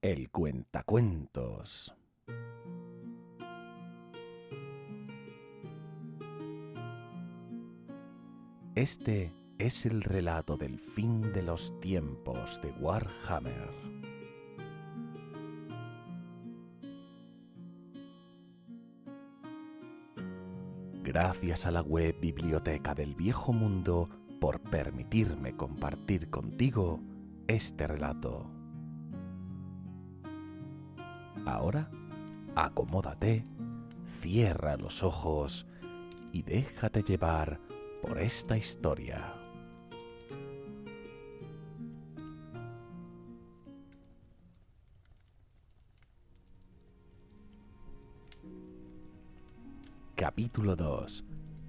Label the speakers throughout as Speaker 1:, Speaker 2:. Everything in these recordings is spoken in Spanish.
Speaker 1: El Cuentacuentos. Este es el relato del fin de los tiempos de Warhammer. Gracias a la web Biblioteca del Viejo Mundo por permitirme compartir contigo este relato. Ahora, acomódate, cierra los ojos y déjate llevar por esta historia. Capítulo 2.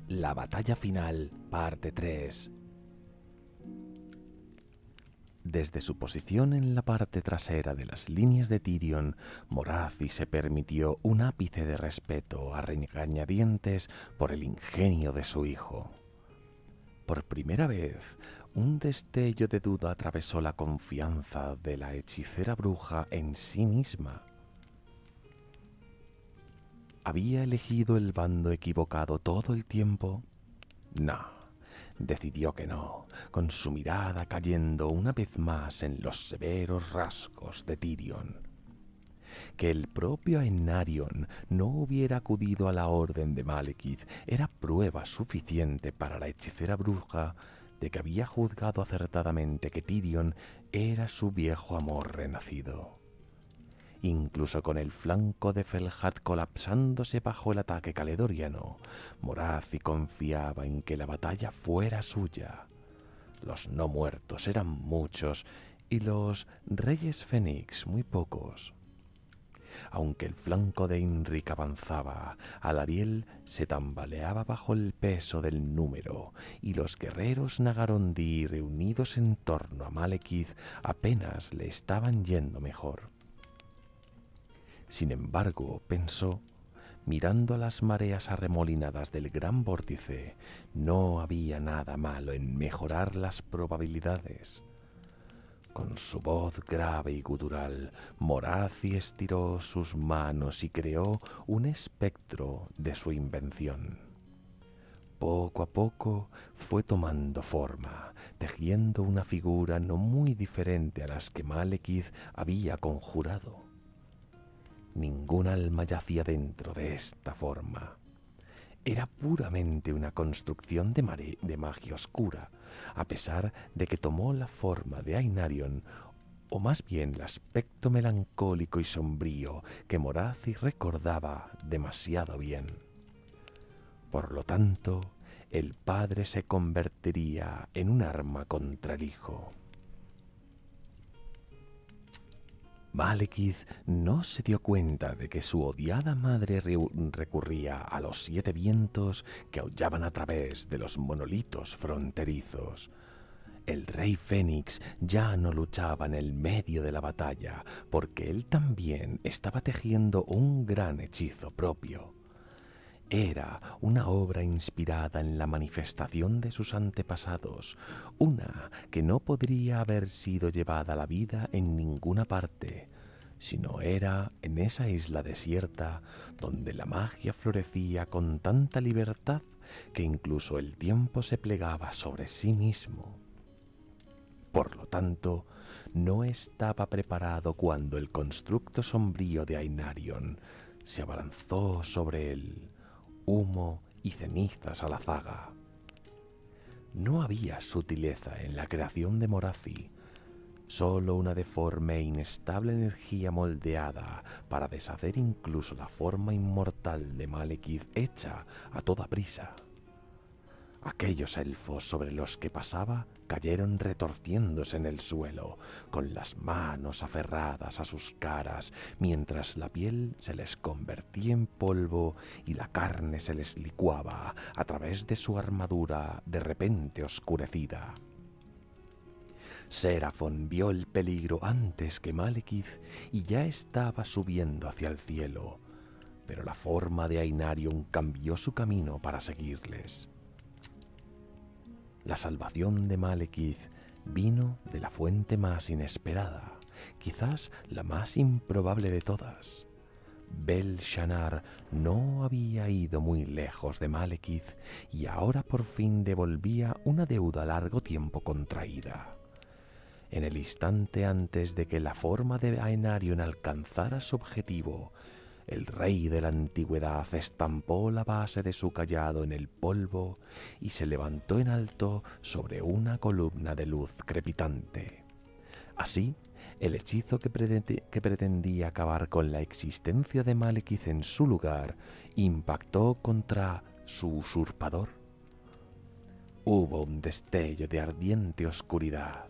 Speaker 1: La batalla final, parte 3. Desde su posición en la parte trasera de las líneas de Tyrion, Morathi se permitió un ápice de respeto a regañadientes por el ingenio de su hijo. Por primera vez, un destello de duda atravesó la confianza de la hechicera bruja en sí misma. ¿Había elegido el bando equivocado todo el tiempo? No. Decidió que no, con su mirada cayendo una vez más en los severos rasgos de Tyrion. Que el propio Aenarion no hubiera acudido a la orden de Malekith era prueba suficiente para la hechicera bruja de que había juzgado acertadamente que Tyrion era su viejo amor renacido. Incluso con el flanco de Felhat colapsándose bajo el ataque caledoriano, Morathi confiaba en que la batalla fuera suya. Los no muertos eran muchos y los reyes Fénix muy pocos. Aunque el flanco de Imrik avanzaba, Alariel se tambaleaba bajo el peso del número y los guerreros Nagarondi reunidos en torno a Malekith apenas le estaban yendo mejor. Sin embargo, pensó, mirando a las mareas arremolinadas del gran vórtice, no había nada malo en mejorar las probabilidades. Con su voz grave y gutural, Morathi estiró sus manos y creó un espectro de su invención. Poco a poco fue tomando forma, tejiendo una figura no muy diferente a las que Malekith había conjurado. Ningún alma yacía dentro de esta forma. Era puramente una construcción de magia oscura, a pesar de que tomó la forma de Aenarion, o más bien el aspecto melancólico y sombrío que Morathi recordaba demasiado bien. Por lo tanto, el padre se convertiría en un arma contra el hijo. Malekith no se dio cuenta de que su odiada madre recurría a los 7 vientos que aullaban a través de los monolitos fronterizos. El rey Fénix ya no luchaba en el medio de la batalla, porque él también estaba tejiendo un gran hechizo propio. Era una obra inspirada en la manifestación de sus antepasados, una que no podría haber sido llevada a la vida en ninguna parte, sino era en esa isla desierta donde la magia florecía con tanta libertad que incluso el tiempo se plegaba sobre sí mismo. Por lo tanto, no estaba preparado cuando el constructo sombrío de Aenarion se abalanzó sobre él, humo y cenizas a la zaga. No había sutileza en la creación de Morathi, solo una deforme e inestable energía moldeada para deshacer incluso la forma inmortal de Malekith hecha a toda prisa. Aquellos elfos sobre los que pasaba cayeron retorciéndose en el suelo, con las manos aferradas a sus caras, mientras la piel se les convertía en polvo y la carne se les licuaba a través de su armadura de repente oscurecida. Seraphon vio el peligro antes que Malekith y ya estaba subiendo hacia el cielo, pero la forma de Aenarion cambió su camino para seguirles. La salvación de Malekith vino de la fuente más inesperada, quizás la más improbable de todas. Bel-Shanar no había ido muy lejos de Malekith y ahora por fin devolvía una deuda largo tiempo contraída. En el instante antes de que la forma de Aenarion alcanzara su objetivo, el rey de la antigüedad estampó la base de su cayado en el polvo y se levantó en alto sobre una columna de luz crepitante. Así, el hechizo que pretendía acabar con la existencia de Malekith en su lugar impactó contra su usurpador. Hubo un destello de ardiente oscuridad.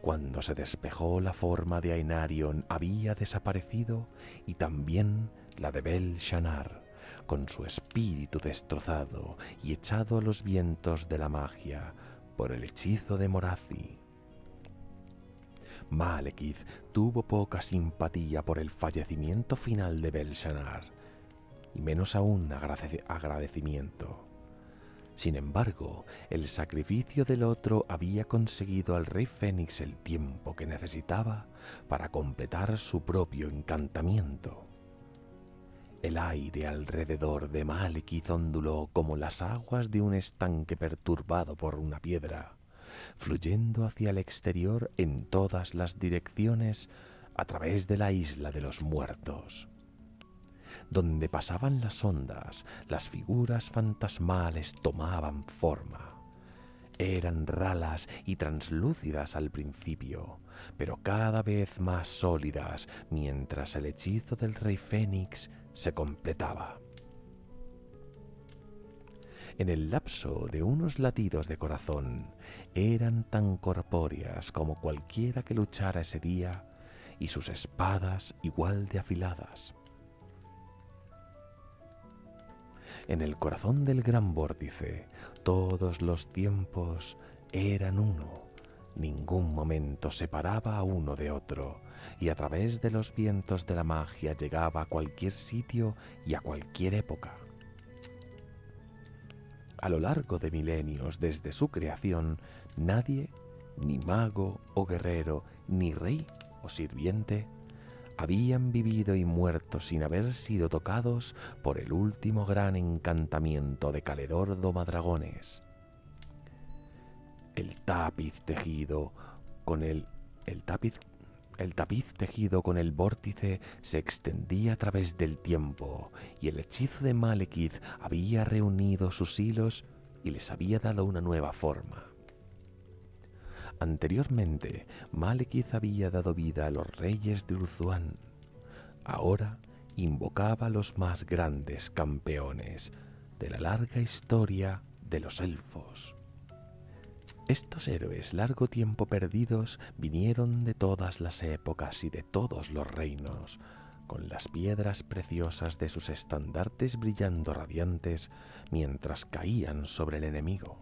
Speaker 1: Cuando se despejó, la forma de Aenarion había desaparecido y también la de Bel-Shanar, con su espíritu destrozado y echado a los vientos de la magia por el hechizo de Morathi. Malekith tuvo poca simpatía por el fallecimiento final de Bel-Shanar, y menos aún agradecimiento. Sin embargo, el sacrificio del otro había conseguido al rey Fénix el tiempo que necesitaba para completar su propio encantamiento. El aire alrededor de Malekith onduló como las aguas de un estanque perturbado por una piedra, fluyendo hacia el exterior en todas las direcciones a través de la isla de los muertos. Donde pasaban las ondas, las figuras fantasmales tomaban forma. Eran ralas y translúcidas al principio, pero cada vez más sólidas mientras el hechizo del rey Fénix se completaba. En el lapso de unos latidos de corazón, eran tan corpóreas como cualquiera que luchara ese día, y sus espadas igual de afiladas. En el corazón del gran vórtice, todos los tiempos eran uno. Ningún momento separaba a uno de otro, y a través de los vientos de la magia llegaba a cualquier sitio y a cualquier época. A lo largo de milenios desde su creación, nadie, ni mago o guerrero, ni rey o sirviente, habían vivido y muerto sin haber sido tocados por el último gran encantamiento de Caledor Domadragones. El tapiz tejido con el vórtice se extendía a través del tiempo, y el hechizo de Malekith había reunido sus hilos y les había dado una nueva forma. Anteriormente, Malekith había dado vida a los reyes de Ulthuan. Ahora invocaba a los más grandes campeones de la larga historia de los elfos. Estos héroes largo tiempo perdidos vinieron de todas las épocas y de todos los reinos, con las piedras preciosas de sus estandartes brillando radiantes mientras caían sobre el enemigo.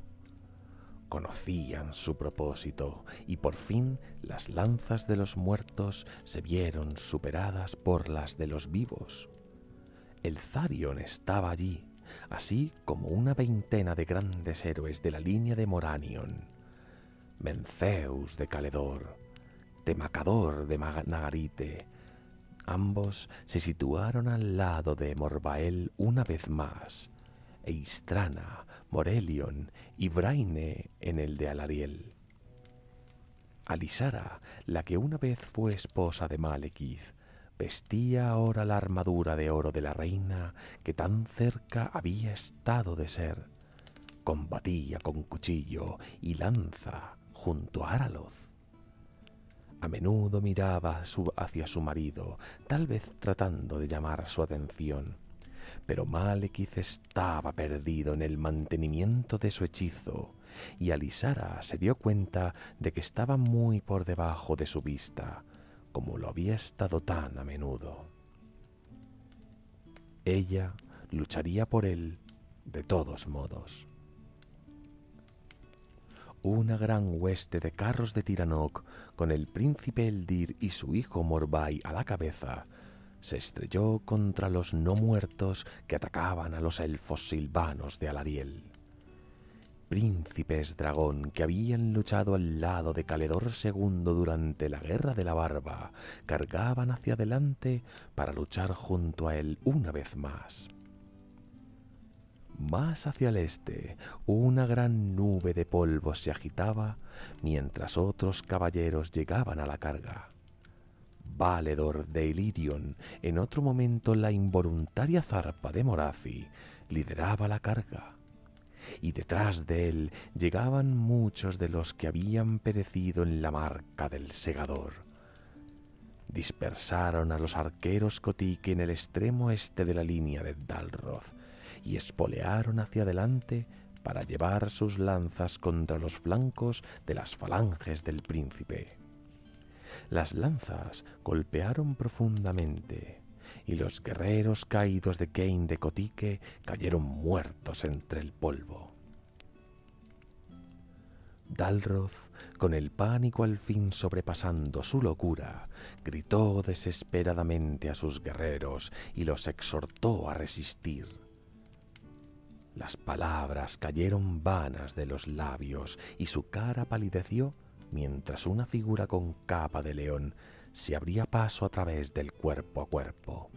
Speaker 1: Conocían su propósito y por fin las lanzas de los muertos se vieron superadas por las de los vivos. El Tharion estaba allí, así como una veintena de grandes héroes de la línea de Moranion. Menceus de Caledor, Temacador de Nagarite. Ambos se situaron al lado de Morvael una vez más, e Istrana, Morelion y Braine en el de Alariel. Alisara, la que una vez fue esposa de Malekith, vestía ahora la armadura de oro de la reina que tan cerca había estado de ser. Combatía con cuchillo y lanza junto a Araloth. A menudo miraba hacia su marido, tal vez tratando de llamar su atención, pero Malekith estaba perdido en el mantenimiento de su hechizo, y Alisara se dio cuenta de que estaba muy por debajo de su vista, como lo había estado tan a menudo. Ella lucharía por él de todos modos. Una gran hueste de carros de Tiranoc, con el príncipe Eldir y su hijo Morbai a la cabeza, se estrelló contra los no muertos que atacaban a los elfos silvanos de Alariel. príncipes dragón que habían luchado al lado de Caledor II durante la Guerra de la Barba cargaban hacia adelante para luchar junto a él una vez más. Más hacia el este, una gran nube de polvo se agitaba mientras otros caballeros llegaban a la carga. Valedor de Illyrion, en otro momento la involuntaria zarpa de Morathi, lideraba la carga, y detrás de él llegaban muchos de los que habían perecido en la marca del segador. Dispersaron a los arqueros Kotyke en el extremo este de la línea de Dalroth y espolearon hacia adelante para llevar sus lanzas contra los flancos de las falanges del príncipe. Las lanzas golpearon profundamente, y los guerreros caídos de Kane de Kotyke cayeron muertos entre el polvo. Dalroth, con el pánico al fin sobrepasando su locura, gritó desesperadamente a sus guerreros y los exhortó a resistir. Las palabras cayeron vanas de los labios y su cara palideció mientras una figura con capa de león se abría paso a través del cuerpo a cuerpo.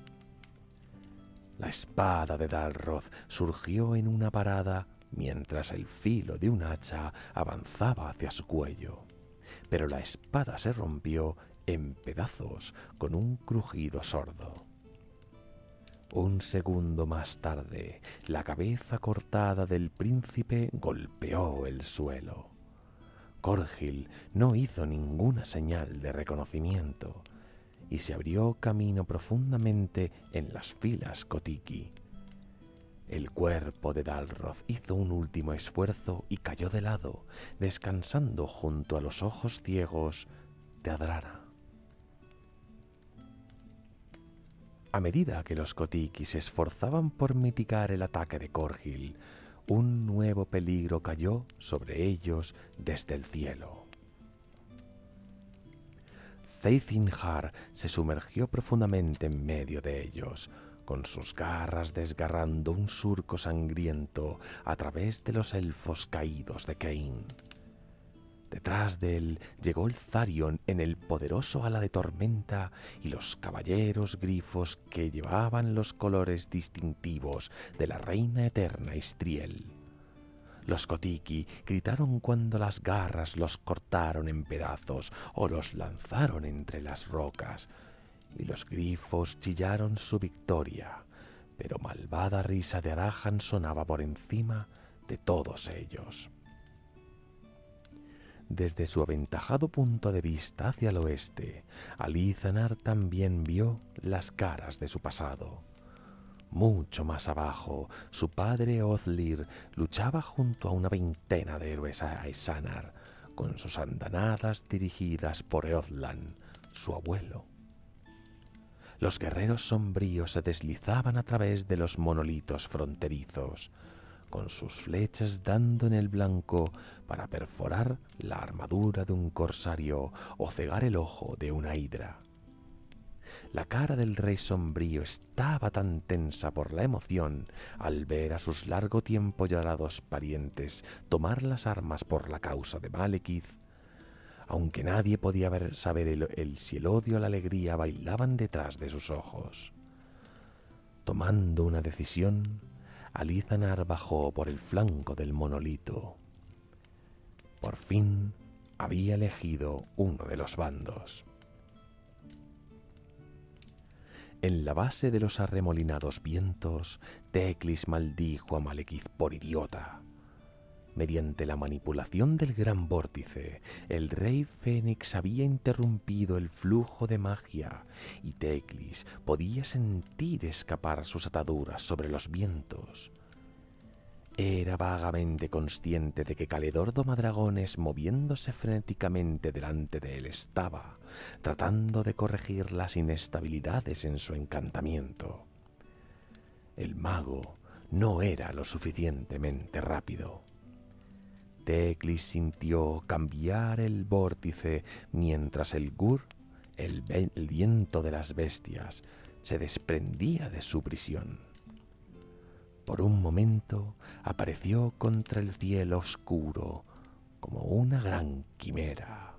Speaker 1: La espada de Dalroth surgió en una parada mientras el filo de un hacha avanzaba hacia su cuello, pero la espada se rompió en pedazos con un crujido sordo. Un segundo más tarde, la cabeza cortada del príncipe golpeó el suelo. Corgil no hizo ninguna señal de reconocimiento y se abrió camino profundamente en las filas Kotyke. El cuerpo de Dalroth hizo un último esfuerzo y cayó de lado, descansando junto a los ojos ciegos de Adrana. A medida que los Kotyke se esforzaban por mitigar el ataque de Corgil, un nuevo peligro cayó sobre ellos desde el cielo. Theithinhar se sumergió profundamente en medio de ellos, con sus garras desgarrando un surco sangriento a través de los elfos caídos de Kane. Detrás de él llegó el Tharion en el poderoso ala de tormenta y los caballeros grifos que llevaban los colores distintivos de la reina eterna Istriel. Los Kotyke gritaron cuando las garras los cortaron en pedazos o los lanzaron entre las rocas, y los grifos chillaron su victoria, pero malvada risa de Arahan sonaba por encima de todos ellos. Desde su aventajado punto de vista hacia el oeste, Alizanar también vio las caras de su pasado. Mucho más abajo, su padre Othlir luchaba junto a una veintena de héroes Aesanar, con sus andanadas dirigidas por Eothlan, su abuelo. Los guerreros sombríos se deslizaban a través de los monolitos fronterizos, con sus flechas dando en el blanco para perforar la armadura de un corsario o cegar el ojo de una hidra. La cara del rey sombrío estaba tan tensa por la emoción al ver a sus largo tiempo llorados parientes tomar las armas por la causa de Malekith, aunque nadie podía saber si el odio o la alegría bailaban detrás de sus ojos. Tomando una decisión, Alizanar bajó por el flanco del monolito. Por fin había elegido uno de los bandos. En la base de los arremolinados vientos, Teclis maldijo a Malekith por idiota. Mediante la manipulación del gran vórtice, el rey Fénix había interrumpido el flujo de magia y Teclis podía sentir escapar sus ataduras sobre los vientos. Era vagamente consciente de que Caledor Domadragones, moviéndose frenéticamente delante de él, estaba tratando de corregir las inestabilidades en su encantamiento. El mago no era lo suficientemente rápido. Teclis sintió cambiar el vórtice mientras el gur, el viento de las bestias, se desprendía de su prisión. Por un momento apareció contra el cielo oscuro como una gran quimera.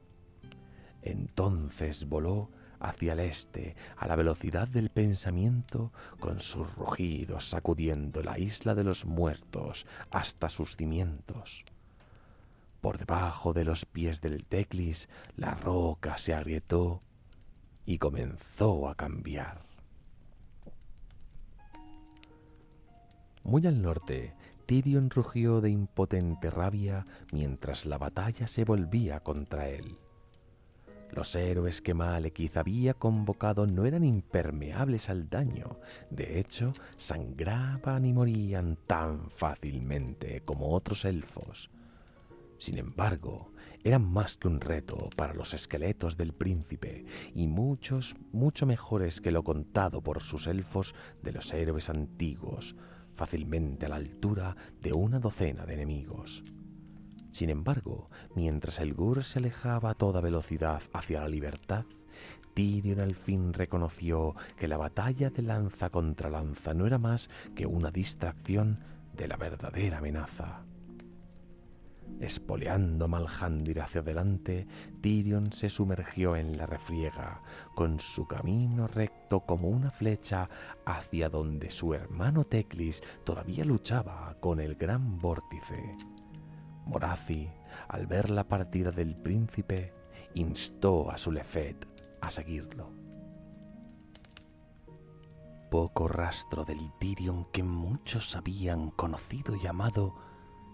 Speaker 1: Entonces voló hacia el este a la velocidad del pensamiento, con sus rugidos sacudiendo la isla de los muertos hasta sus cimientos. Por debajo de los pies del Teclis la roca se agrietó y comenzó a cambiar. Muy al norte, Tyrion rugió de impotente rabia mientras la batalla se volvía contra él. Los héroes que Malekith había convocado no eran impermeables al daño. De hecho, sangraban y morían tan fácilmente como otros elfos. Sin embargo, eran más que un reto para los esqueletos del príncipe, y mucho mejores que lo contado por sus elfos de los héroes antiguos, fácilmente a la altura de una docena de enemigos. Sin embargo, mientras el Gur se alejaba a toda velocidad hacia la libertad, Tyrion al fin reconoció que la batalla de lanza contra lanza no era más que una distracción de la verdadera amenaza. Espoleando a Malhandir hacia adelante, Tyrion se sumergió en la refriega, con su camino recto como una flecha hacia donde su hermano Teclis todavía luchaba con el gran vórtice. Morathi, al ver la partida del príncipe, instó a Sulefet a seguirlo. Poco rastro del Tyrion que muchos habían conocido y amado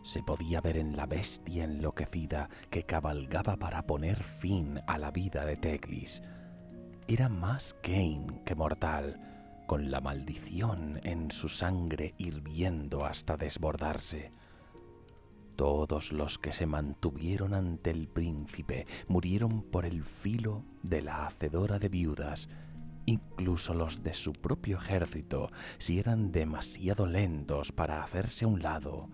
Speaker 1: se podía ver en la bestia enloquecida que cabalgaba para poner fin a la vida de Teclis. Era más Cain que mortal, con la maldición en su sangre hirviendo hasta desbordarse. Todos los que se mantuvieron ante el príncipe murieron por el filo de la hacedora de viudas, incluso los de su propio ejército, si eran demasiado lentos para hacerse a un lado.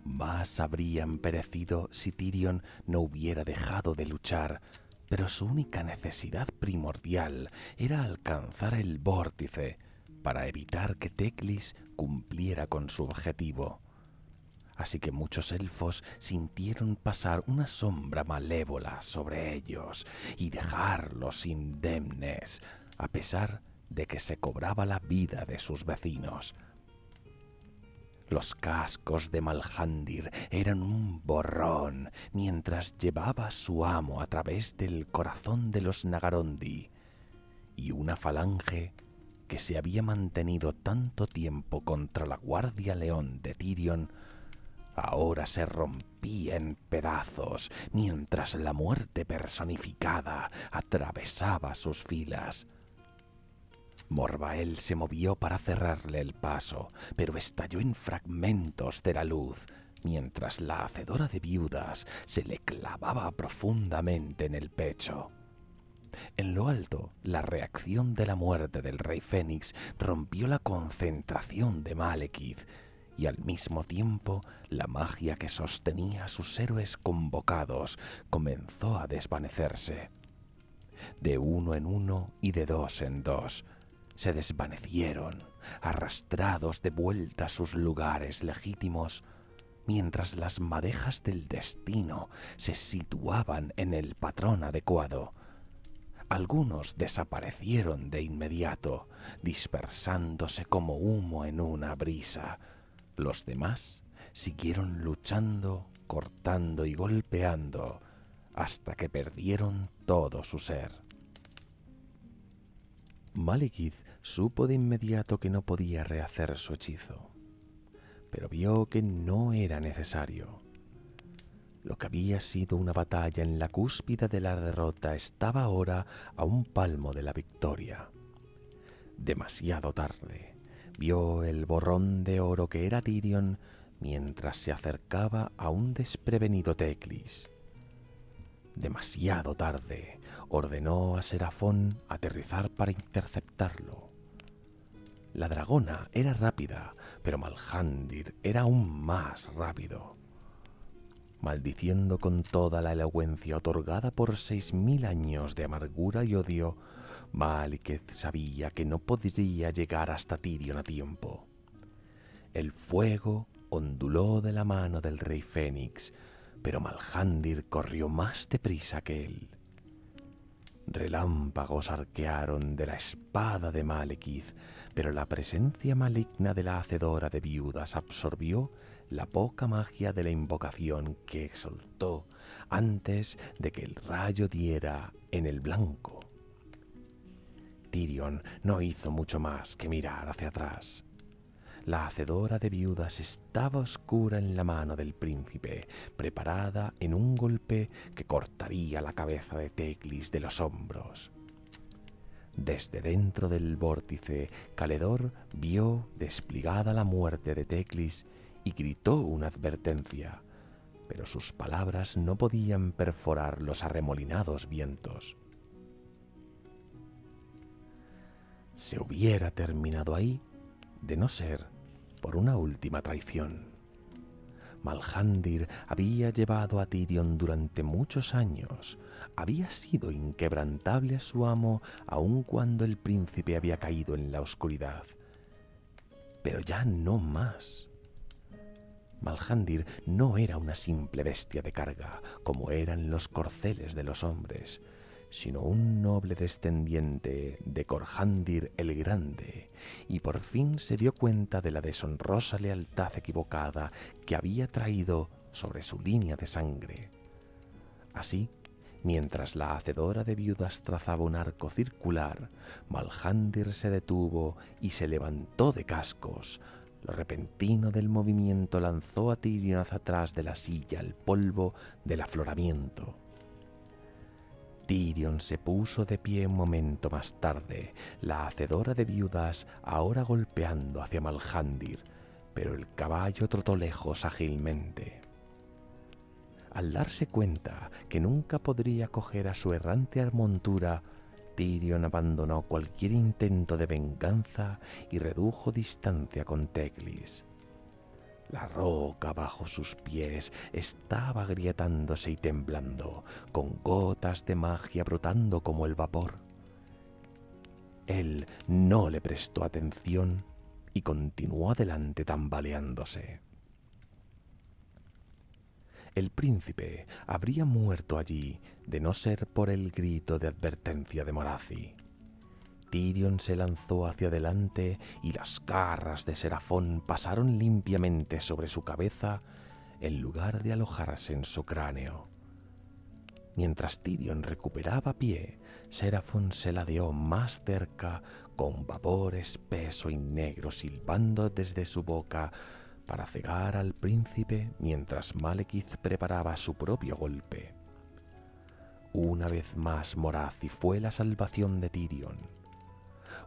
Speaker 1: Más habrían perecido si Tyrion no hubiera dejado de luchar, pero su única necesidad primordial era alcanzar el vórtice para evitar que Teclis cumpliera con su objetivo. Así que muchos elfos sintieron pasar una sombra malévola sobre ellos y dejarlos indemnes, a pesar de que se cobraba la vida de sus vecinos. Los cascos de Malhandir eran un borrón mientras llevaba a su amo a través del corazón de los Nagarondi, y una falange que se había mantenido tanto tiempo contra la Guardia León de Tyrion ahora se rompía en pedazos mientras la muerte personificada atravesaba sus filas. Morvael se movió para cerrarle el paso, pero estalló en fragmentos de la luz, mientras la hacedora de viudas se le clavaba profundamente en el pecho. En lo alto, la reacción de la muerte del rey Fénix rompió la concentración de Malekith, y al mismo tiempo la magia que sostenía a sus héroes convocados comenzó a desvanecerse. De uno en uno y de dos en dos, se desvanecieron, arrastrados de vuelta a sus lugares legítimos, mientras las madejas del destino se situaban en el patrón adecuado. Algunos desaparecieron de inmediato, dispersándose como humo en una brisa. Los demás siguieron luchando, cortando y golpeando, hasta que perdieron todo su ser. Malekith supo de inmediato que no podía rehacer su hechizo, pero vio que no era necesario. Lo que había sido una batalla en la cúspide de la derrota estaba ahora a un palmo de la victoria. Demasiado tarde, vio el borrón de oro que era Tyrion mientras se acercaba a un desprevenido Teclis. Demasiado tarde, ordenó a Serafón aterrizar para interceptarlo. La dragona era rápida, pero Malhandir era aún más rápido. Maldiciendo con toda la elocuencia otorgada por 6000 años de amargura y odio, Malekith sabía que no podría llegar hasta Tyrion a tiempo. El fuego onduló de la mano del rey Fénix, pero Malhandir corrió más deprisa que él. Relámpagos arquearon de la espada de Malekith, pero la presencia maligna de la hacedora de viudas absorbió la poca magia de la invocación que soltó antes de que el rayo diera en el blanco. Tirion no hizo mucho más que mirar hacia atrás. La hacedora de viudas estaba oscura en la mano del príncipe, preparada en un golpe que cortaría la cabeza de Teclis de los hombros. Desde dentro del vórtice, Caledor vio desplegada la muerte de Teclis y gritó una advertencia, pero sus palabras no podían perforar los arremolinados vientos. Se hubiera terminado ahí, de no ser por una última traición. Malhandir había llevado a Tirion durante muchos años, había sido inquebrantable a su amo aun cuando el príncipe había caído en la oscuridad. Pero ya no más. Malhandir no era una simple bestia de carga, como eran los corceles de los hombres, sino un noble descendiente de Corhandir el Grande, y por fin se dio cuenta de la deshonrosa lealtad equivocada que había traído sobre su línea de sangre. Así, mientras la hacedora de viudas trazaba un arco circular, Malhandir se detuvo y se levantó de cascos. Lo repentino del movimiento lanzó a Tirion hacia atrás de la silla el polvo del afloramiento. Tirion se puso de pie un momento más tarde, la hacedora de viudas ahora golpeando hacia Malhandir, pero el caballo trotó lejos ágilmente. Al darse cuenta que nunca podría coger a su errante montura, Tirion abandonó cualquier intento de venganza y redujo distancia con Teclis. La roca bajo sus pies estaba agrietándose y temblando, con gotas de magia brotando como el vapor. Él no le prestó atención y continuó adelante tambaleándose. El príncipe habría muerto allí de no ser por el grito de advertencia de Morathi. Tirion se lanzó hacia adelante y las garras de Serafón pasaron limpiamente sobre su cabeza en lugar de alojarse en su cráneo. Mientras Tirion recuperaba pie, Serafón se ladeó más cerca con vapor espeso y negro silbando desde su boca para cegar al príncipe mientras Malekith preparaba su propio golpe. Una vez más Morathi fue la salvación de Tirion.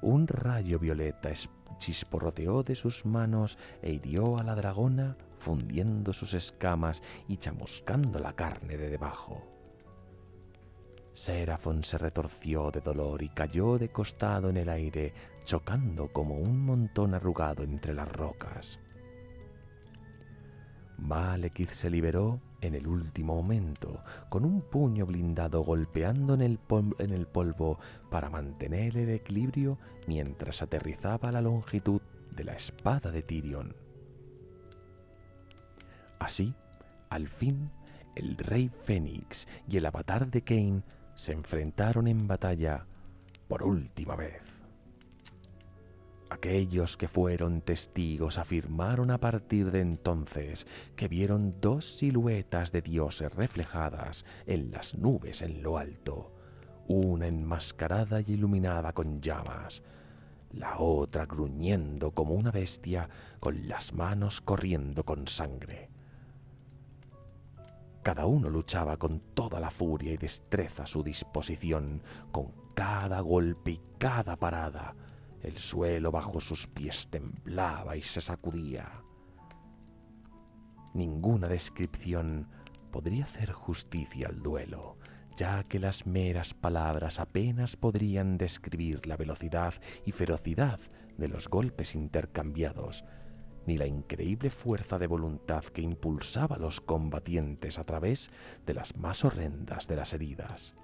Speaker 1: Un rayo violeta chisporroteó de sus manos e hirió a la dragona, fundiendo sus escamas y chamuscando la carne de debajo. Serafón se retorció de dolor y cayó de costado en el aire, chocando como un montón arrugado entre las rocas. Malekith se liberó en el último momento, con un puño blindado golpeando en el polvo para mantener el equilibrio mientras aterrizaba a la longitud de la espada de Tirion. Así, al fin, el rey Fénix y el avatar de Cain se enfrentaron en batalla por última vez. Aquellos que fueron testigos afirmaron a partir de entonces que vieron dos siluetas de dioses reflejadas en las nubes en lo alto, una enmascarada y iluminada con llamas, la otra gruñendo como una bestia con las manos corriendo con sangre. Cada uno luchaba con toda la furia y destreza a su disposición, con cada golpe y cada parada. El suelo bajo sus pies temblaba y se sacudía. Ninguna descripción podría hacer justicia al duelo, ya que las meras palabras apenas podrían describir la velocidad y ferocidad de los golpes intercambiados, ni la increíble fuerza de voluntad que impulsaba a los combatientes a través de las más horrendas de las heridas.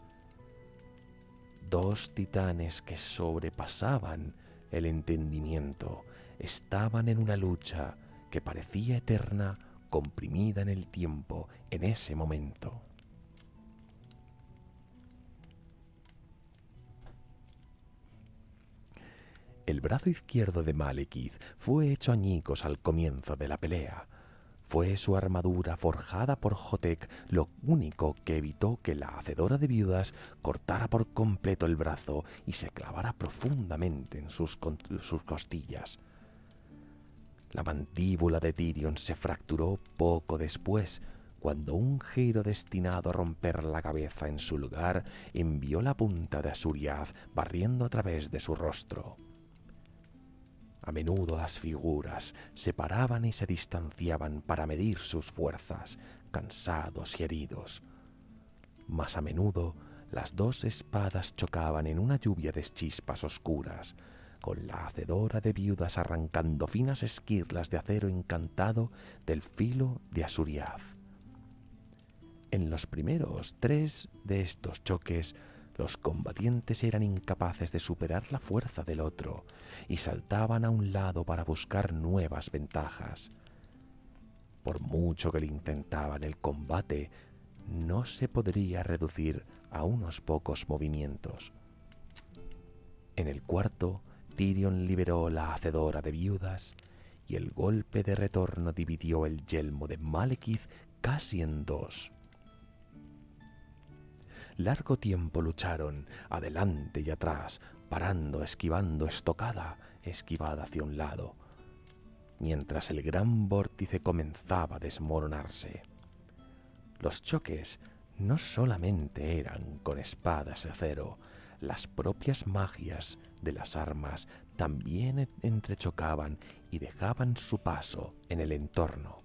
Speaker 1: Dos titanes que sobrepasaban el entendimiento estaban en una lucha que parecía eterna, comprimida en el tiempo en ese momento. El brazo izquierdo de Malekith fue hecho añicos al comienzo de la pelea. Fue su armadura forjada por Jotek lo único que evitó que la hacedora de viudas cortara por completo el brazo y se clavara profundamente en sus costillas. La mandíbula de Tyrion se fracturó poco después, cuando un giro destinado a romper la cabeza en su lugar envió la punta de Asuriad barriendo a través de su rostro. A menudo las figuras se paraban y se distanciaban para medir sus fuerzas, cansados y heridos. Más a menudo, las dos espadas chocaban en una lluvia de chispas oscuras, con la hacedora de viudas arrancando finas esquirlas de acero encantado del filo de Asuriad. En los primeros 3 de estos choques, los combatientes eran incapaces de superar la fuerza del otro y saltaban a un lado para buscar nuevas ventajas. Por mucho que lo intentaban, el combate no se podría reducir a unos pocos movimientos. En el cuarto, Tyrion liberó la hacedora de viudas y el golpe de retorno dividió el yelmo de Malekith casi en 2. Largo tiempo lucharon, adelante y atrás, parando, esquivando, estocada, esquivada hacia un lado, mientras el gran vórtice comenzaba a desmoronarse. Los choques no solamente eran con espadas de acero, las propias magias de las armas también entrechocaban y dejaban su paso en el entorno.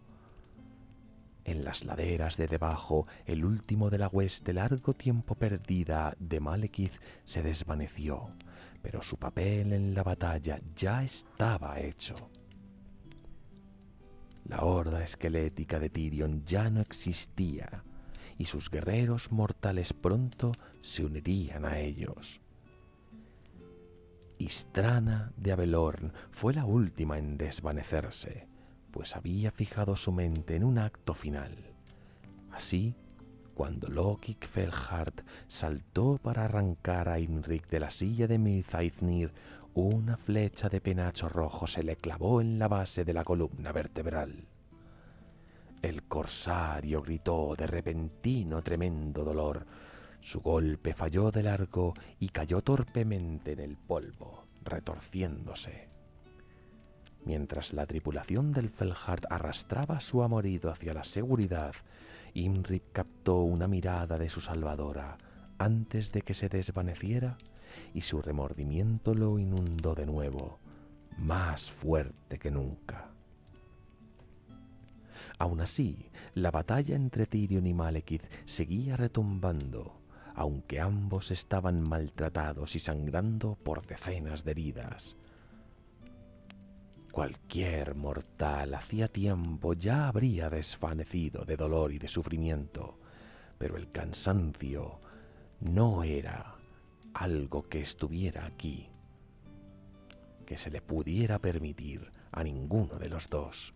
Speaker 1: En las laderas de debajo, el último de la hueste largo tiempo perdida de Malekith se desvaneció, pero su papel en la batalla ya estaba hecho. La horda esquelética de Tyrion ya no existía, y sus guerreros mortales pronto se unirían a ellos. Istrana de Abelorn fue la última en desvanecerse, pues había fijado su mente en un acto final. Así, cuando Loki Kvelhart saltó para arrancar a Imrik de la silla de Mirthaithnir, una flecha de penacho rojo se le clavó en la base de la columna vertebral. El corsario gritó de repentino tremendo dolor. Su golpe falló de largo y cayó torpemente en el polvo, retorciéndose. Mientras la tripulación del Felhard arrastraba a su amorido hacia la seguridad, Imrik captó una mirada de su salvadora antes de que se desvaneciera y su remordimiento lo inundó de nuevo, más fuerte que nunca. Aún así, la batalla entre Tyrion y Malekith seguía retumbando, aunque ambos estaban maltratados y sangrando por decenas de heridas. Cualquier mortal hacía tiempo ya habría desvanecido de dolor y de sufrimiento, pero el cansancio no era algo que estuviera aquí, que se le pudiera permitir a ninguno de los dos.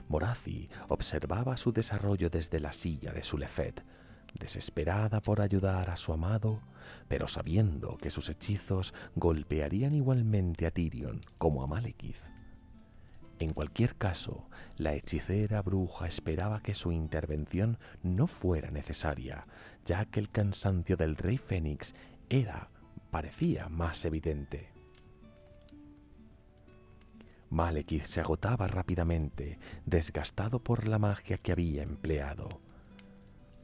Speaker 1: Morathi observaba su desarrollo desde la silla de Sulefet, desesperada por ayudar a su amado, pero sabiendo que sus hechizos golpearían igualmente a Tyrion como a Malekith. En cualquier caso, la hechicera bruja esperaba que su intervención no fuera necesaria, ya que el cansancio del rey Fénix parecía más evidente. Malekith se agotaba rápidamente, desgastado por la magia que había empleado.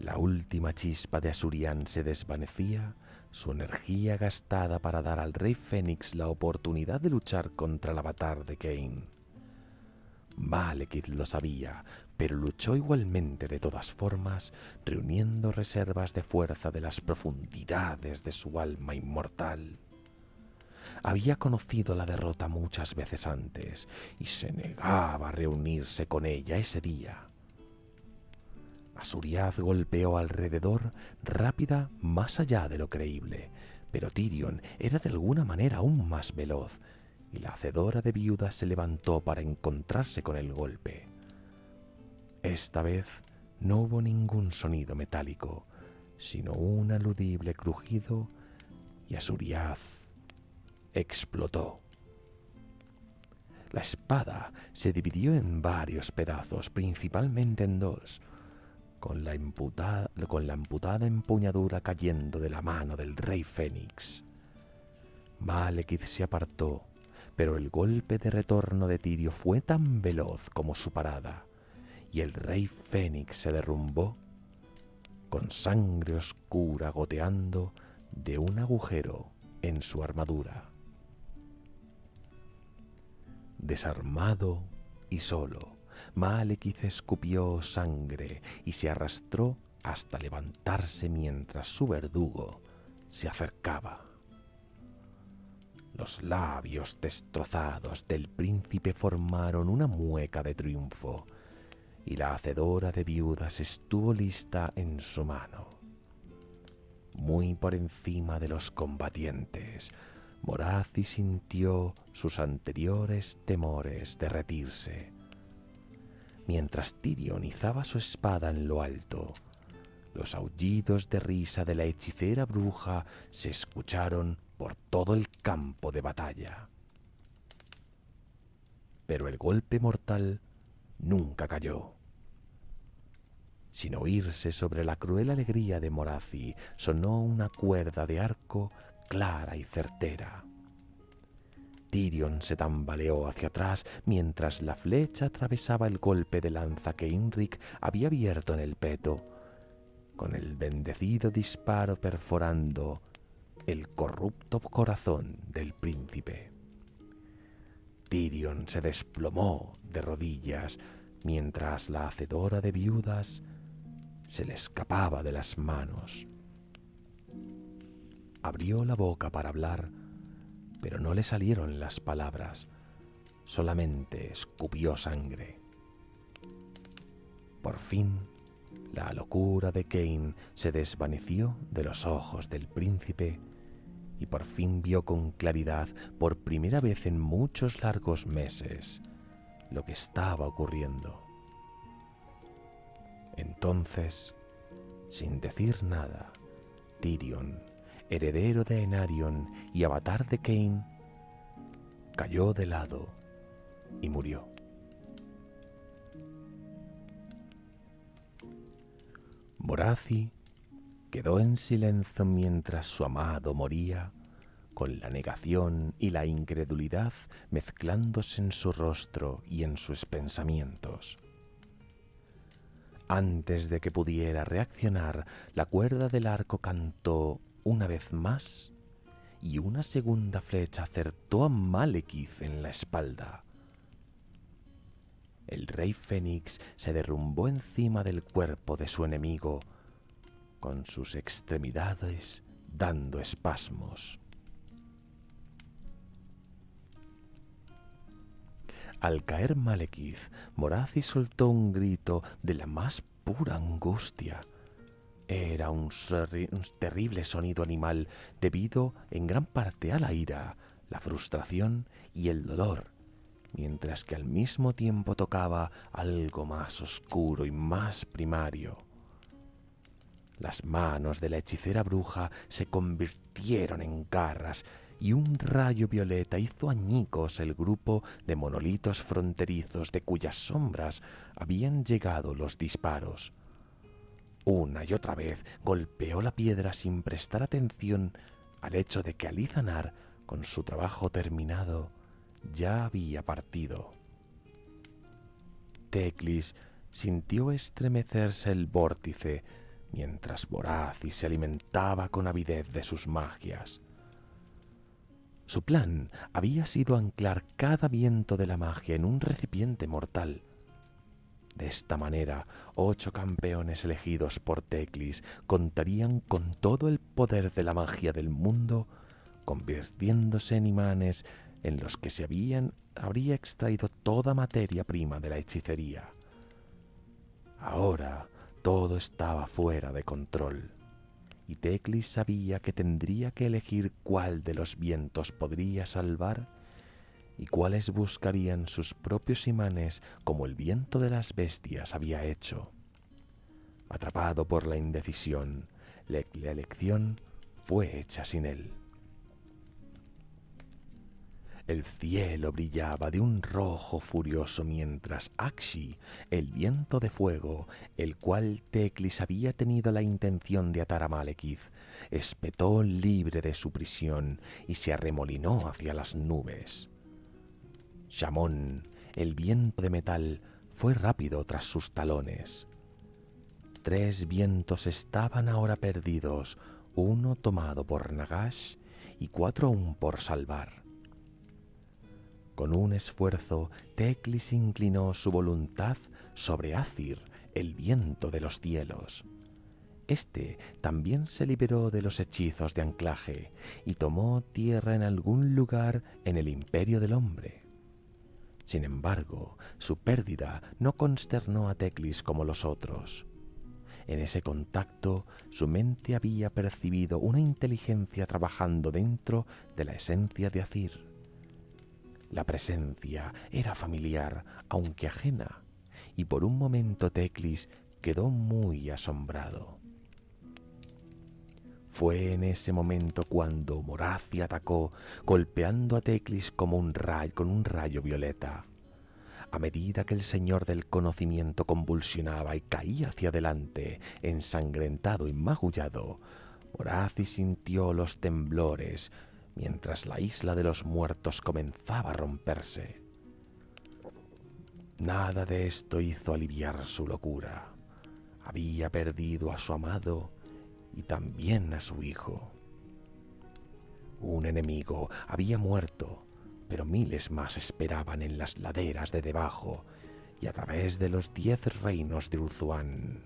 Speaker 1: La última chispa de Asurian se desvanecía, su energía gastada para dar al rey Fénix la oportunidad de luchar contra el avatar de Cain. Malekith lo sabía, pero luchó igualmente de todas formas, reuniendo reservas de fuerza de las profundidades de su alma inmortal. Había conocido la derrota muchas veces antes y se negaba a reunirse con ella ese día. Asuriad golpeó alrededor, rápida más allá de lo creíble, pero Tyrion era de alguna manera aún más veloz, y la hacedora de viudas se levantó para encontrarse con el golpe. Esta vez no hubo ningún sonido metálico, sino un aludible crujido, y Asuriaz explotó. La espada se dividió en varios pedazos, principalmente en dos, con la amputada empuñadura cayendo de la mano del rey Fénix. Malekith se apartó, pero el golpe de retorno de Tirio fue tan veloz como su parada, y el rey Fénix se derrumbó con sangre oscura goteando de un agujero en su armadura. Desarmado y solo, Malekith escupió sangre y se arrastró hasta levantarse mientras su verdugo se acercaba. Los labios destrozados del príncipe formaron una mueca de triunfo, y la hacedora de viudas estuvo lista en su mano. Muy por encima de los combatientes, Morathi sintió sus anteriores temores derretirse. Mientras Tyrion izaba su espada en lo alto, los aullidos de risa de la hechicera bruja se escucharon por todo el campo de batalla. Pero el golpe mortal nunca cayó. Sin oírse sobre la cruel alegría de Morathi, sonó una cuerda de arco clara y certera. Tyrion se tambaleó hacia atrás mientras la flecha atravesaba el golpe de lanza que Imrik había abierto en el peto, con el bendecido disparo perforando el corrupto corazón del príncipe. Tyrion se desplomó de rodillas mientras la hacedora de viudas se le escapaba de las manos. Abrió la boca para hablar, pero no le salieron las palabras, solamente escupió sangre. Por fin, la locura de Cain se desvaneció de los ojos del príncipe y por fin vio con claridad, por primera vez en muchos largos meses, lo que estaba ocurriendo. Entonces, sin decir nada, Tyrion, heredero de Aenarion y avatar de Cain, cayó de lado y murió. Morathi quedó en silencio mientras su amado moría, con la negación y la incredulidad mezclándose en su rostro y en sus pensamientos. Antes de que pudiera reaccionar, la cuerda del arco cantó una vez más y una segunda flecha acertó a Malekith en la espalda. El rey Fénix se derrumbó encima del cuerpo de su enemigo, con sus extremidades dando espasmos. Al caer Malekith, Morathi soltó un grito de la más pura angustia. Era un terrible sonido animal debido en gran parte a la ira, la frustración y el dolor, mientras que al mismo tiempo tocaba algo más oscuro y más primario. Las manos de la hechicera bruja se convirtieron en garras y un rayo violeta hizo añicos el grupo de monolitos fronterizos de cuyas sombras habían llegado los disparos. Una y otra vez golpeó la piedra sin prestar atención al hecho de que Alizanar, con su trabajo terminado, ya había partido. Teclis sintió estremecerse el vórtice mientras Morathi se alimentaba con avidez de sus magias. Su plan había sido anclar cada viento de la magia en un recipiente mortal. De esta manera, 8 campeones elegidos por Teclis contarían con todo el poder de la magia del mundo, convirtiéndose en imanes en los que habría extraído toda materia prima de la hechicería. Ahora todo estaba fuera de control, y Teclis sabía que tendría que elegir cuál de los vientos podría salvar y cuáles buscarían sus propios imanes como el viento de las bestias había hecho. Atrapado por la indecisión, la elección fue hecha sin él. El cielo brillaba de un rojo furioso mientras Akshi, el viento de fuego, el cual Teclis había tenido la intención de atar a Malekith, espetó libre de su prisión y se arremolinó hacia las nubes. Shamón, el viento de metal, fue rápido tras sus talones. 3 vientos estaban ahora perdidos, uno tomado por Nagash y 4 aún por salvar. Con un esfuerzo, Teclis inclinó su voluntad sobre Azir, el viento de los cielos. Este también se liberó de los hechizos de anclaje y tomó tierra en algún lugar en el imperio del hombre. Sin embargo, su pérdida no consternó a Teclis como los otros. En ese contacto, su mente había percibido una inteligencia trabajando dentro de la esencia de Azir. La presencia era familiar, aunque ajena, y por un momento Teclis quedó muy asombrado. Fue en ese momento cuando Morathi atacó, golpeando a Teclis como con un rayo violeta. A medida que el señor del conocimiento convulsionaba y caía hacia adelante, ensangrentado y magullado, Morathi sintió los temblores, mientras la isla de los muertos comenzaba a romperse. Nada de esto hizo aliviar su locura. Había perdido a su amado y también a su hijo. Un enemigo había muerto, pero miles más esperaban en las laderas de debajo y a través de los 10 reinos de Ulthuan.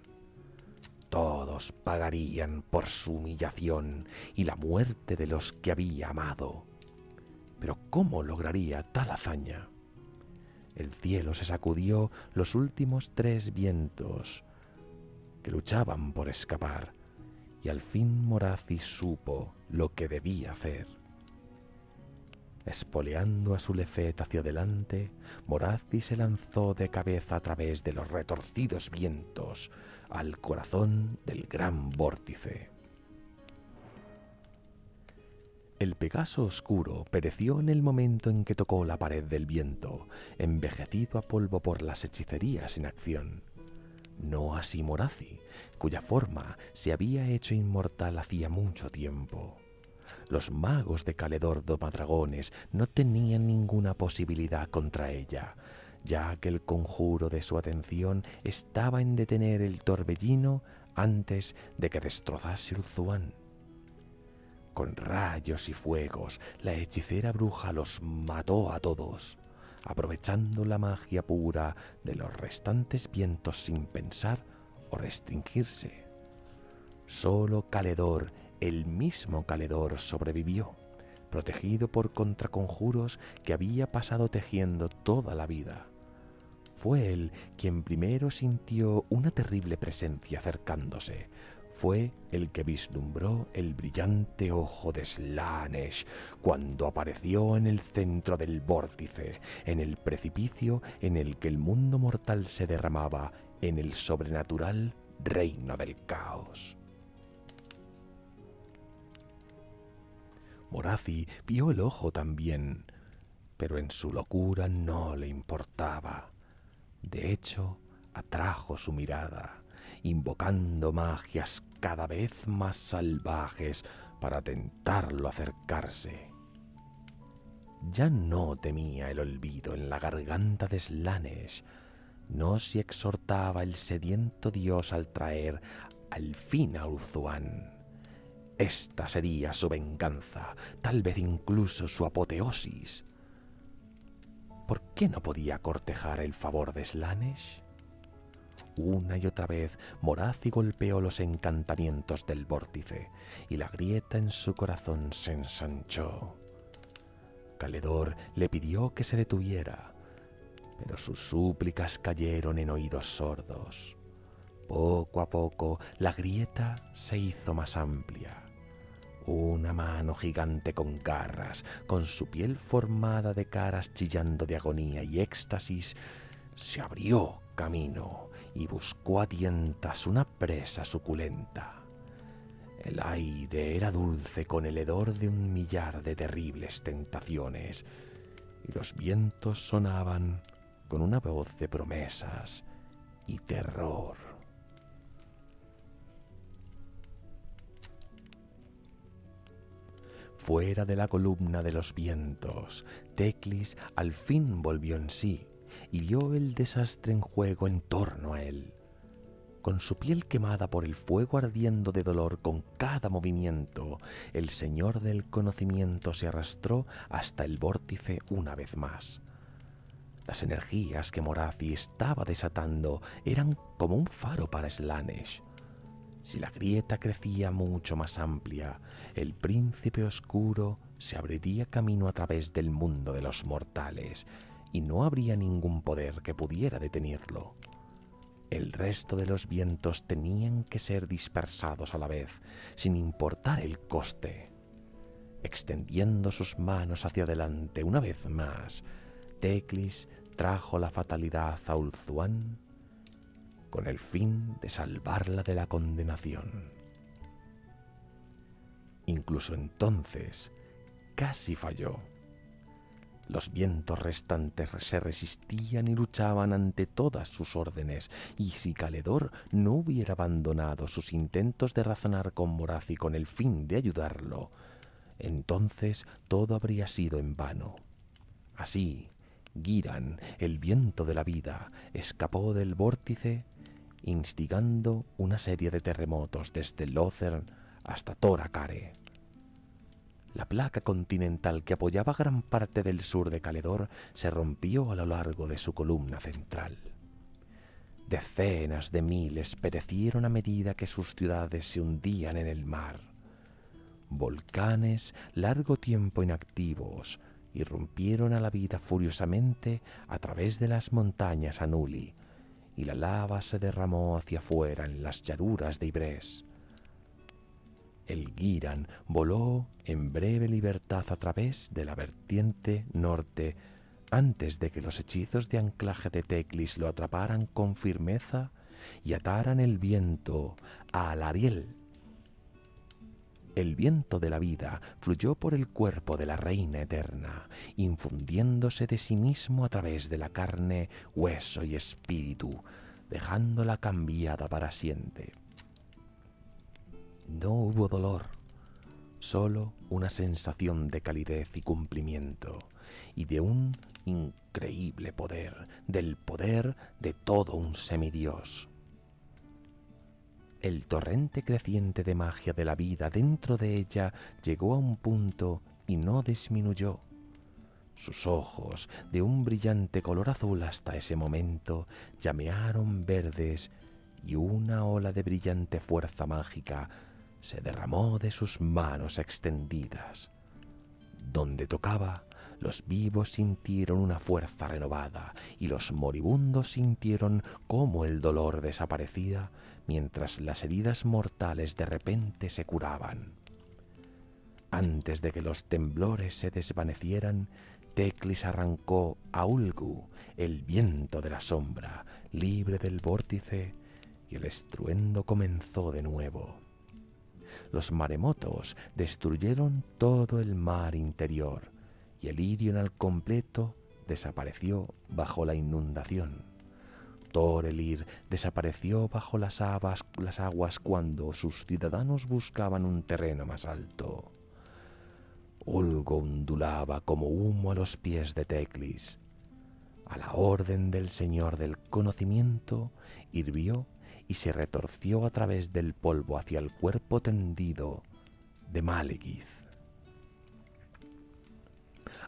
Speaker 1: Todos pagarían por su humillación y la muerte de los que había amado. Pero ¿cómo lograría tal hazaña? El cielo se sacudió los últimos 3 vientos que luchaban por escapar, y al fin Morathi supo lo que debía hacer. Espoleando a su Lefet hacia adelante, Morathi se lanzó de cabeza a través de los retorcidos vientos al corazón del gran vórtice. El Pegaso oscuro pereció en el momento en que tocó la pared del viento, envejecido a polvo por las hechicerías en acción. No así Morathi, cuya forma se había hecho inmortal hacía mucho tiempo. Los magos de Caledor Domadragones no tenían ninguna posibilidad contra ella, ya que el conjuro de su atención estaba en detener el torbellino antes de que destrozase Ulthuan. Con rayos y fuegos, la hechicera bruja los mató a todos, aprovechando la magia pura de los restantes vientos sin pensar o restringirse. Solo Caledor, el mismo Caledor, sobrevivió, protegido por contraconjuros que había pasado tejiendo toda la vida. Fue él quien primero sintió una terrible presencia acercándose. Fue el que vislumbró el brillante ojo de Slaanesh cuando apareció en el centro del vórtice, en el precipicio en el que el mundo mortal se derramaba en el sobrenatural reino del caos. Morathi vio el ojo también, pero en su locura no le importaba. De hecho, atrajo su mirada, invocando magias cada vez más salvajes para tentarlo a acercarse. Ya no temía el olvido en la garganta de Slaanesh, no se exhortaba el sediento dios al traer al fin a Ulthuan. Esta sería su venganza, tal vez incluso su apoteosis. ¿Por qué no podía cortejar el favor de Slaanesh? Una y otra vez Morathi golpeó los encantamientos del vórtice y la grieta en su corazón se ensanchó. Caledor le pidió que se detuviera, pero sus súplicas cayeron en oídos sordos. Poco a poco la grieta se hizo más amplia. Una mano gigante con garras, con su piel formada de caras chillando de agonía y éxtasis, se abrió camino y buscó a tientas una presa suculenta. El aire era dulce con el hedor de un millar de terribles tentaciones, y los vientos sonaban con una voz de promesas y terror. Fuera de la columna de los vientos, Teclis al fin volvió en sí y vio el desastre en juego en torno a él. Con su piel quemada por el fuego ardiendo de dolor con cada movimiento, el señor del conocimiento se arrastró hasta el vórtice una vez más. Las energías que Morathi estaba desatando eran como un faro para Slaanesh. Si la grieta crecía mucho más amplia, el príncipe oscuro se abriría camino a través del mundo de los mortales y no habría ningún poder que pudiera detenerlo. El resto de los vientos tenían que ser dispersados a la vez, sin importar el coste. Extendiendo sus manos hacia adelante una vez más, Teclis trajo la fatalidad a Ulthuan con el fin de salvarla de la condenación. Incluso entonces, casi falló. Los vientos restantes se resistían y luchaban ante todas sus órdenes, y si Caledor no hubiera abandonado sus intentos de razonar con Morathi con el fin de ayudarlo, entonces todo habría sido en vano. Así, Giran, el viento de la vida, escapó del vórtice, instigando una serie de terremotos desde Lothern hasta Thor-Akare. La placa continental que apoyaba gran parte del sur de Caledor se rompió a lo largo de su columna central. Decenas de miles perecieron a medida que sus ciudades se hundían en el mar. Volcanes, largo tiempo inactivos, irrumpieron a la vida furiosamente a través de las montañas Anuli, y la lava se derramó hacia afuera en las llanuras de Ibres. El Giran voló en breve libertad a través de la vertiente norte antes de que los hechizos de anclaje de Teclis lo atraparan con firmeza y ataran el viento a Alariel. El viento de la vida fluyó por el cuerpo de la reina eterna, infundiéndose de sí mismo a través de la carne, hueso y espíritu, dejándola cambiada para siempre. No hubo dolor, solo una sensación de calidez y cumplimiento, y de un increíble poder, del poder de todo un semidios. El torrente creciente de magia de la vida dentro de ella llegó a un punto y no disminuyó. Sus ojos, de un brillante color azul hasta ese momento, llamearon verdes y una ola de brillante fuerza mágica se derramó de sus manos extendidas. Donde tocaba, los vivos sintieron una fuerza renovada y los moribundos sintieron cómo el dolor desaparecía mientras las heridas mortales de repente se curaban. Antes de que los temblores se desvanecieran, Teclis arrancó a Ulgu, el viento de la sombra, libre del vórtice, y el estruendo comenzó de nuevo. Los maremotos destruyeron todo el mar interior, y el Irion al completo desapareció bajo la inundación. Thor-Elir desapareció bajo las aguas cuando sus ciudadanos buscaban un terreno más alto. Ulgo ondulaba como humo a los pies de Teclis. A la orden del Señor del Conocimiento, hirvió y se retorció a través del polvo hacia el cuerpo tendido de Malekith.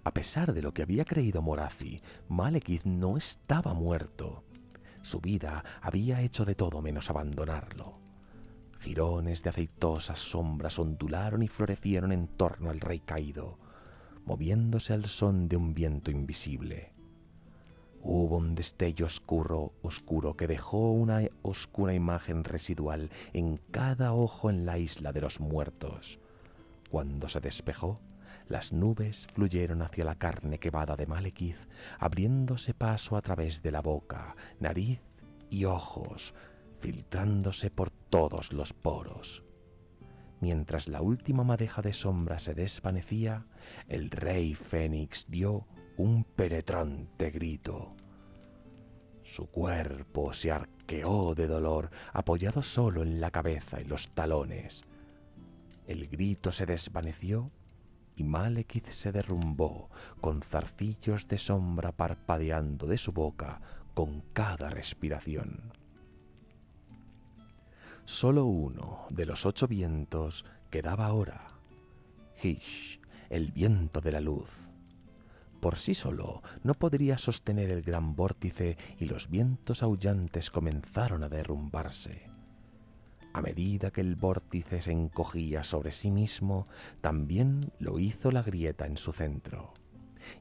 Speaker 1: A pesar de lo que había creído Morathi, Malekith no estaba muerto. Su vida había hecho de todo menos abandonarlo. Jirones de aceitosas sombras ondularon y florecieron en torno al rey caído, moviéndose al son de un viento invisible. Hubo un destello oscuro que dejó una oscura imagen residual en cada ojo en la isla de los muertos. Cuando se despejó, las nubes fluyeron hacia la carne quemada de Malekith, abriéndose paso a través de la boca, nariz y ojos, filtrándose por todos los poros. Mientras la última madeja de sombra se desvanecía, el rey Fénix dio un penetrante grito. Su cuerpo se arqueó de dolor, apoyado solo en la cabeza y los talones. El grito se desvaneció y Malekith se derrumbó, con zarcillos de sombra parpadeando de su boca con cada respiración. Solo uno de los 8 vientos quedaba ahora: Hysh, el viento de la luz. Por sí solo no podría sostener el gran vórtice y los vientos aullantes comenzaron a derrumbarse. A medida que el vórtice se encogía sobre sí mismo, también lo hizo la grieta en su centro,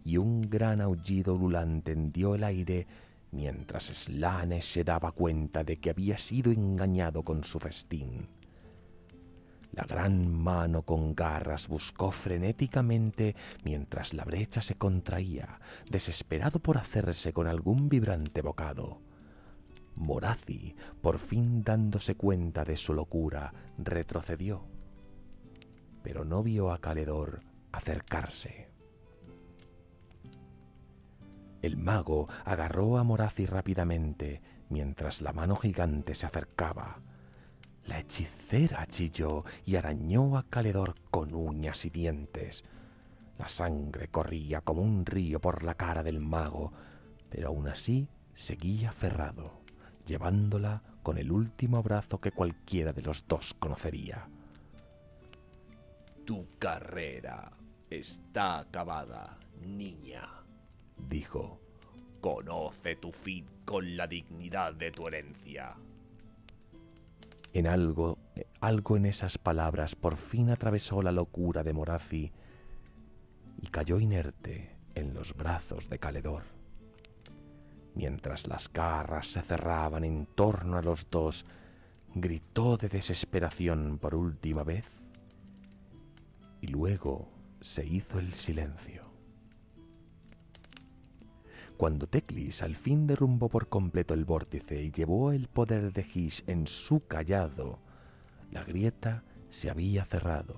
Speaker 1: y un gran aullido ululante hendió el aire mientras Slanes se daba cuenta de que había sido engañado con su festín. La gran mano con garras buscó frenéticamente mientras la brecha se contraía, desesperado por hacerse con algún vibrante bocado. Morathi, por fin dándose cuenta de su locura, retrocedió, pero no vio a Caledor acercarse. El mago agarró a Morathi rápidamente mientras la mano gigante se acercaba. La hechicera chilló y arañó a Caledor con uñas y dientes. La sangre corría como un río por la cara del mago, pero aún así seguía aferrado, llevándola con el último abrazo que cualquiera de los dos conocería.
Speaker 2: Tu carrera está acabada, niña,
Speaker 1: dijo.
Speaker 2: Conoce tu fin con la dignidad de tu herencia.
Speaker 1: En algo en esas palabras por fin atravesó la locura de Morathi y cayó inerte en los brazos de Caledor. Mientras las garras se cerraban en torno a los dos, gritó de desesperación por última vez y luego se hizo el silencio. Cuando Teclis al fin derrumbó por completo el vórtice y llevó el poder de Hysh en su cayado, la grieta se había cerrado.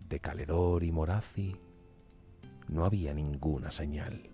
Speaker 1: De Caledor y Morathi no había ninguna señal.